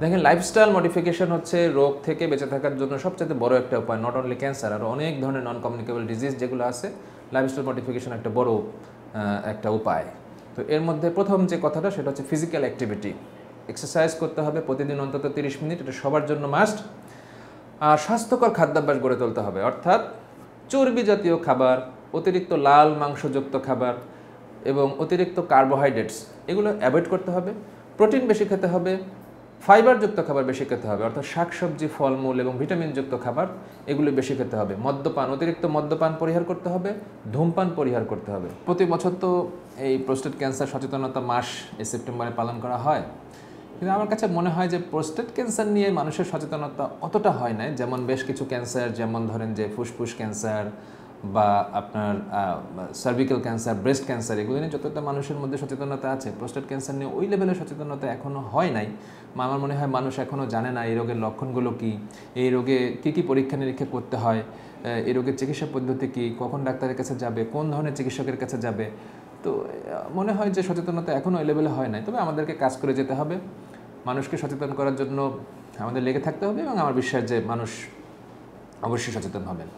দেখেন, lifestyle modification হচ্ছে রোগ থেকে বেঁচে থাকার জন্য সবচেয়ে বড় একটা উপায়। নট অনলি ক্যান্সার, আর অনেক ধরনের নন কমিউনিকেবল ডিজিজ যেগুলো আছে, লাইফস্টাইল মডিফিকেশন একটা বড় একটা উপায়। তো এর মধ্যে প্রথম যে কথাটা সেটা হচ্ছে ফিজিক্যাল অ্যাক্টিভিটি। এক্সারসাইজ করতে হবে প্রতিদিন অন্তত 30 মিনিট, এটা সবার জন্য মাস্ট। আর স্বাস্থ্যকর খাদ্যাভ্যাস গড়ে তুলতে হবে, অর্থাৎ চর্বি জাতীয় খাবার, অতিরিক্ত লাল মাংসযুক্ত খাবার এবং অতিরিক্ত কার্বোহাইড্রেটস এগুলো অ্যাভয়েড করতে হবে। প্রোটিন বেশি খেতে হবে, ফাইবারযুক্ত খাবার বেশি খেতে হবে, অর্থাৎ শাকসবজি, ফলমূল এবং ভিটামিনযুক্ত খাবার এগুলো বেশি খেতে হবে। অতিরিক্ত মদ্যপান পরিহার করতে হবে, ধূমপান পরিহার করতে হবে। প্রতি বছর তো এই প্রোস্টেট ক্যান্সার সচেতনতা মাস এই সেপ্টেম্বরে পালন করা হয়, কিন্তু আমার কাছে মনে হয় যে প্রোস্টেট ক্যান্সার নিয়ে মানুষের সচেতনতা অতটা হয় না, যেমন বেশ কিছু ক্যান্সার, যেমন ধরেন যে ফুসফুস ক্যান্সার বা আপনার সার্ভিক্যাল ক্যান্সার, ব্রেস্ট ক্যান্সার, এগুলো নিয়ে যতটা মানুষের মধ্যে সচেতনতা আছে, প্রোস্টেট ক্যান্সার নিয়ে ওই লেভেলের সচেতনতা এখনও হয় নাই। আমার মনে হয় মানুষ এখনও জানে না এই রোগের লক্ষণগুলো কী, এই রোগে কী কী পরীক্ষা নিরীক্ষা করতে হয়, এই রোগের চিকিৎসা পদ্ধতি কী, কখন ডাক্তারের কাছে যাবে, কোন ধরনের চিকিৎসকের কাছে যাবে। তো মনে হয় যে সচেতনতা এখনও ওই লেভেলে হয় নাই। তবে আমাদেরকে কাজ করে যেতে হবে, মানুষকে সচেতন করার জন্য আমাদের লেগে থাকতে হবে, এবং আমার বিশ্বাস যে মানুষ অবশ্যই সচেতন হবেন।